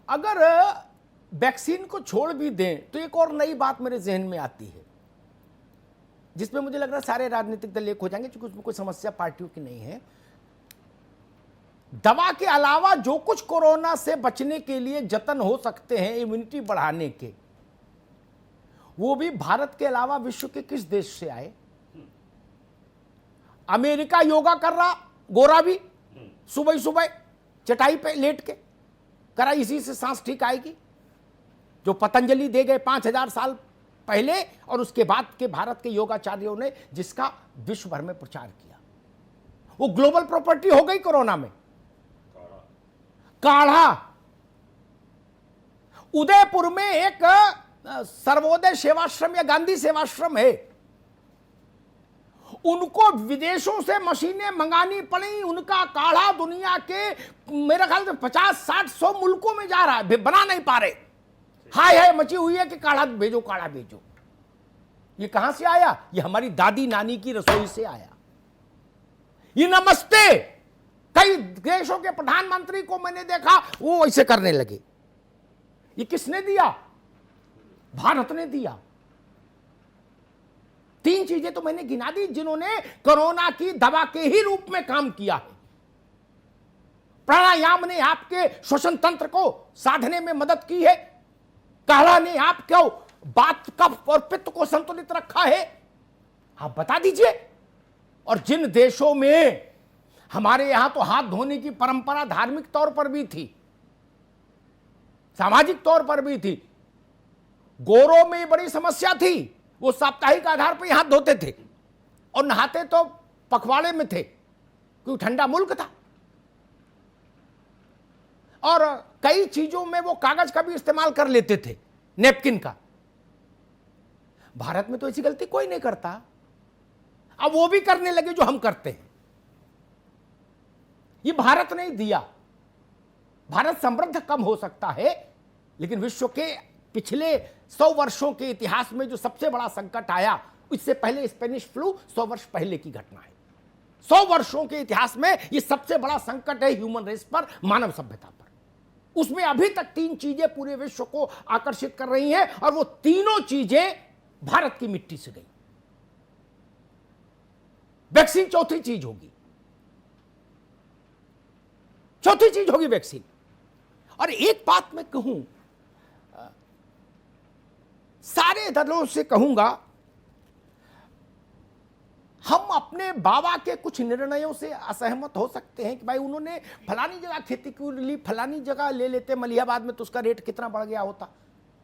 अगर वैक्सीन को छोड़ भी दें तो एक और नई बात मेरे जहन में आती है, जिसमें मुझे लग रहा है सारे राजनीतिक दल एक हो जाएंगे, क्योंकि उसमें कोई समस्या पार्टियों की नहीं है। दवा के अलावा जो कुछ कोरोना से बचने के लिए जतन हो सकते हैं इम्यूनिटी बढ़ाने के, वो भी भारत के अलावा विश्व के किस देश से आए? अमेरिका योगा कर रहा, गोरा भी, सुबह सुबह चटाई पे लेट के करा, इसी से सांस ठीक आएगी। जो पतंजलि दे गए 5000 साल पहले, और उसके बाद के भारत के योगाचार्यों ने जिसका विश्व भर में प्रचार किया, वो ग्लोबल प्रॉपर्टी हो गई। कोरोना में काढ़ा, उदयपुर में एक सर्वोदय सेवाश्रम या गांधी सेवाश्रम है, उनको विदेशों से मशीनें मंगानी पड़ी। उनका काढ़ा दुनिया के मेरे ख्याल से 50, 60, 100 मुल्कों में जा रहा है, बना नहीं पा रहे। हाय हाय मची हुई है कि काढ़ा भेजो, काढ़ा भेजो। ये कहां से आया? ये हमारी दादी नानी की रसोई से आया। ये नमस्ते, कई देशों के प्रधानमंत्री को मैंने देखा वो ऐसे करने लगे। ये किसने दिया? भारत ने दिया। 3 चीजें तो मैंने गिना दी जिन्होंने कोरोना की दवा के ही रूप में काम किया है। प्राणायाम ने आपके श्वसन तंत्र को साधने में मदद की है। काढ़ा ने आपको बात, कफ और पित्त को संतुलित रखा है। आप बता दीजिए। और जिन देशों में, हमारे यहां तो हाथ धोने की परंपरा धार्मिक तौर पर भी थी, सामाजिक तौर पर भी थी, गोरों में बड़ी समस्या थी। वो साप्ताहिक आधार पर हाथ धोते थे और नहाते तो पखवाड़े में थे, क्योंकि ठंडा मुल्क था। और कई चीजों में वो कागज का भी इस्तेमाल कर लेते थे, नैपकिन का। भारत में तो ऐसी गलती कोई नहीं करता। अब वो भी करने लगे जो हम करते हैं। ये भारत ने दिया। भारत समृद्ध कम हो सकता है, लेकिन विश्व के पिछले 100 वर्षों के इतिहास में जो सबसे बड़ा संकट आया, इससे पहले स्पेनिश फ्लू 100 वर्ष पहले की घटना है। 100 वर्षों के इतिहास में यह सबसे बड़ा संकट है ह्यूमन रेस पर, मानव सभ्यता पर। उसमें अभी तक 3 चीजें पूरे विश्व को आकर्षित कर रही हैं, और वो तीनों चीजें भारत की मिट्टी से गई। वैक्सीन चौथी चीज होगी, चौथी चीज होगी वैक्सीन। और एक बात मैं कहूं, सारे दलों से कहूंगा, हम अपने बाबा के कुछ निर्णयों से असहमत हो सकते हैं कि भाई उन्होंने फलानी जगह खेती क्यों ली, फलानी जगह ले लेते मलिहाबाद में तो उसका रेट कितना बढ़ गया होता।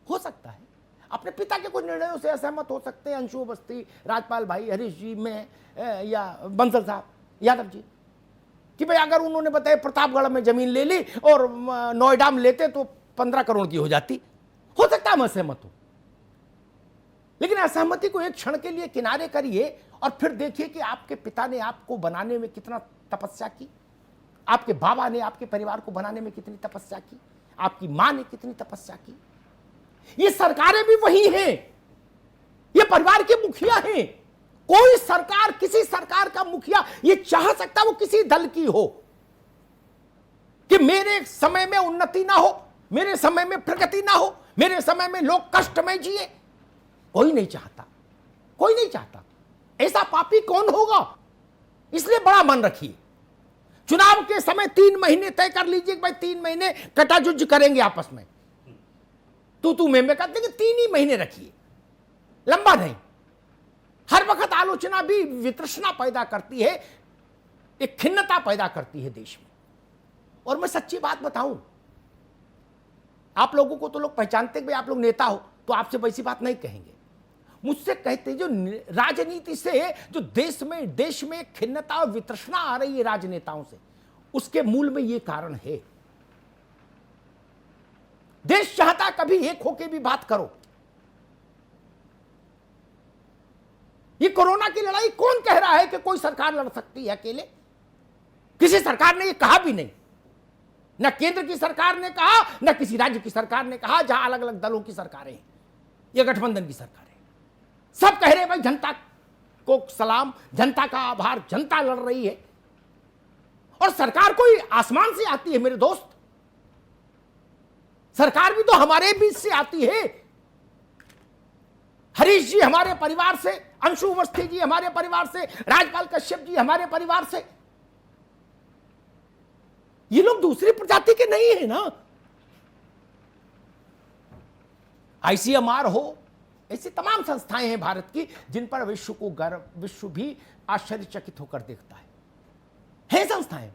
हो सकता है अपने पिता के कुछ निर्णयों से असहमत हो सकते हैं, अंशु अवस्थी, राजपाल भाई, हरीश जी में, या बंसल साहब, यादव जी, कि भाई अगर उन्होंने बताया प्रतापगढ़ में जमीन ले ली और नोएडा में लेते तो 15 करोड़ की हो जाती। हो सकता है मैं असहमत हूं, लेकिन असहमति को एक क्षण के लिए किनारे करिए और फिर देखिए कि आपके पिता ने आपको बनाने में कितना तपस्या की, आपके बाबा ने आपके परिवार को बनाने में कितनी तपस्या की, आपकी मां ने कितनी तपस्या की। ये सरकारें भी वही हैं, ये परिवार के मुखिया हैं। कोई सरकार, किसी सरकार का मुखिया ये चाह सकता वो किसी दल की हो कि मेरे समय में उन्नति ना हो, मेरे समय में प्रगति ना हो, मेरे समय में लोग कष्ट में जिए? कोई नहीं चाहता, कोई नहीं चाहता। ऐसा पापी कौन होगा? इसलिए बड़ा मन रखिए। चुनाव के समय 3 महीने तय कर लीजिए कि भाई 3 महीने कटाजुज करेंगे आपस में, तू मैं कहते हैं कि 3 ही महीने रखिए, लंबा नहीं। हर वक्त आलोचना भी वितृष्णा पैदा करती है, एक खिन्नता पैदा करती है देश में। और मैं सच्ची बात बताऊं, आप लोगों को तो लोग पहचानते हैं भाई आप लोग नेता हो, तो आपसे वैसी बात नहीं कहेंगे। मुझसे कहते हैं जो राजनीति से, जो देश में खिन्नता और वितृष्णा आ रही है राजनेताओं से, उसके मूल में यह कारण है। देश चाहता कभी एक होके भी बात करो। ये कोरोना की लड़ाई कौन कह रहा है कि कोई सरकार लड़ सकती है अकेले? किसी सरकार ने ये कहा भी नहीं, न केंद्र की सरकार ने कहा, न किसी राज्य की सरकार ने कहा, जहां अलग अलग दलों की सरकारें हैं, ये गठबंधन की सरकार है। सब कह रहे हैं भाई जनता को सलाम, जनता का आभार, जनता लड़ रही है। और सरकार कोई आसमान से आती है मेरे दोस्त, सरकार भी तो हमारे बीच से आती है। हरीश जी हमारे परिवार से, अंशु अवस्थी जी हमारे परिवार से, राजपाल कश्यप जी हमारे परिवार से। ये लोग दूसरी प्रजाति के नहीं है ना। आईसीएमआर हो, ऐसी तमाम संस्थाएं हैं भारत की जिन पर विश्व को गर्व, विश्व भी आश्चर्यचकित होकर देखता है संस्थाएं।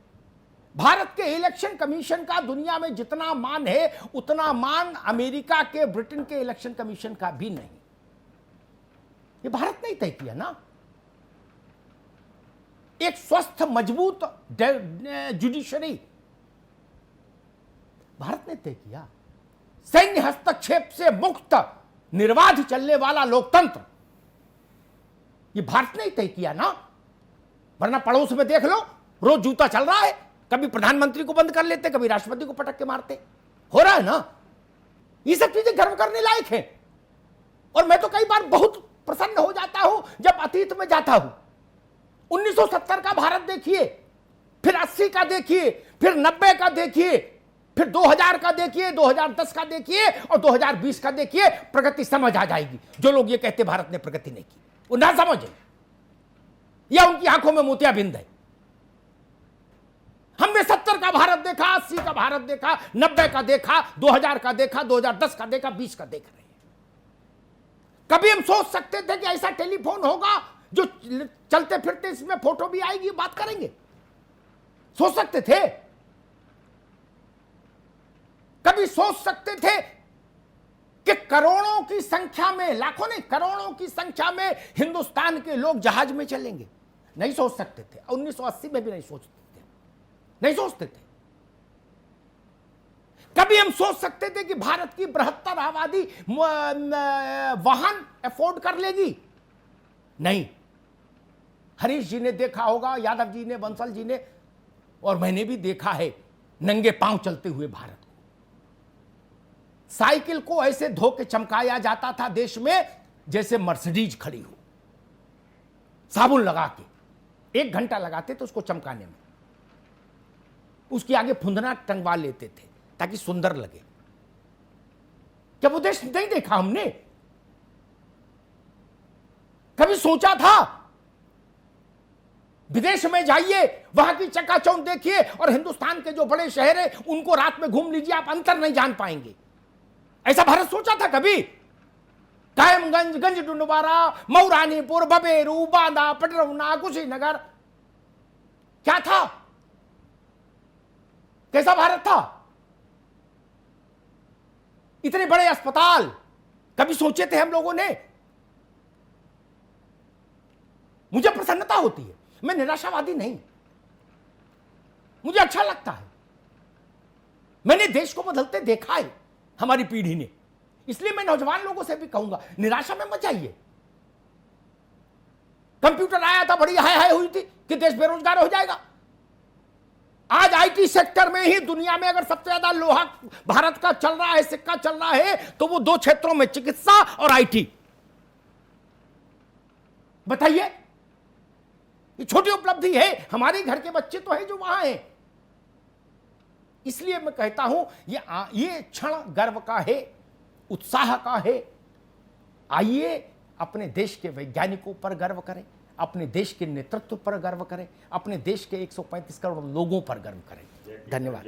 भारत के इलेक्शन कमीशन का दुनिया में जितना मान है उतना मान अमेरिका के, ब्रिटेन के इलेक्शन कमीशन का भी नहीं। ये भारत ने तय किया ना। एक स्वस्थ मजबूत जुडिशरी भारत ने तय किया। सैन्य हस्तक्षेप से मुक्त निर्बाध चलने वाला लोकतंत्र, ये भारत ने तय किया ना। वरना पड़ोस में देख लो, रोज जूता चल रहा है, कभी प्रधानमंत्री को बंद कर लेते, कभी राष्ट्रपति को पटक के मारते। हो रहा है ना। ये सब चीजें गर्व करने लायक है। और मैं तो कई बार बहुत प्रसन्न हो जाता हूं जब अतीत में जाता हूं। 1970 का भारत देखिए, फिर 80 का देखिए, फिर 90 का देखिए, फिर 2000 का देखिए, 2010 का देखिए और 2020 का देखिए। प्रगति समझ आ जाएगी। जो लोग ये कहते भारत ने प्रगति नहीं की, वो ना समझे या उनकी आंखों में मोतियाबिंद है। हमने 70 का भारत देखा, 80 का भारत देखा, 90 का देखा, 2000 का देखा, 2010 का देखा, 20 का देख रहे हैं। कभी हम सोच सकते थे कि ऐसा टेलीफोन होगा जो चलते फिरते इसमें फोटो भी आएगी, बात करेंगे? सोच सकते थे? कभी सोच सकते थे कि करोड़ों की संख्या में, लाखों नहीं करोड़ों की संख्या में हिंदुस्तान के लोग जहाज में चलेंगे? नहीं सोच सकते थे। 1980 में भी नहीं सोचते थे। कभी हम सोच सकते थे कि भारत की 72 आबादी वाहन अफोर्ड कर लेगी? नहीं। हरीश जी ने देखा होगा, यादव जी ने, बंसल जी ने, और मैंने भी देखा है नंगे पांव चलते हुए भारत को। साइकिल को ऐसे धो के चमकाया जाता था देश में जैसे मर्सिडीज खड़ी हो, साबुन लगा के 1 घंटा लगाते थे उसको चमकाने में। उसके आगे फुंदना टंगवा लेते थे ताकि सुंदर लगे। क्या वो देश नहीं देखा हमने? कभी सोचा था? विदेश में जाइए, वहां की चकाचौंध देखिए और हिंदुस्तान के जो बड़े शहर हैं उनको रात में घूम लीजिए, आप अंतर नहीं जान पाएंगे। ऐसा भारत सोचा था कभी? कायमगंज, गंजडुंडवारा, मऊरानीपुर, बबेरू, बांदा, पटरौना, कुशीनगर, क्या था? कैसा भारत था? इतने बड़े अस्पताल कभी सोचे थे हम लोगों ने? मुझे प्रसन्नता होती है, मैं निराशावादी नहीं। मुझे अच्छा लगता है। मैंने देश को बदलते देखा है हमारी पीढ़ी ने। इसलिए मैं नौजवान लोगों से भी कहूंगा, निराशा में मत जाइए। कंप्यूटर आया था, बड़ी हाय हाय हुई थी कि देश बेरोजगार हो जाएगा। आज आईटी सेक्टर में ही दुनिया में अगर सबसे ज्यादा लोहा भारत का चल रहा है, सिक्का चल रहा है, तो वो 2 क्षेत्रों में, चिकित्सा और आईटी। बताइए, ये छोटी उपलब्धि है। हमारे घर के बच्चे तो हैं जो वहां हैं। इसलिए मैं कहता हूं ये क्षण गर्व का है, उत्साह का है। आइए अपने देश के वैज्ञानिकों पर गर्व करें, अपने देश के नेतृत्व पर गर्व करें, अपने देश के 135 करोड़ लोगों पर गर्व करें। धन्यवाद।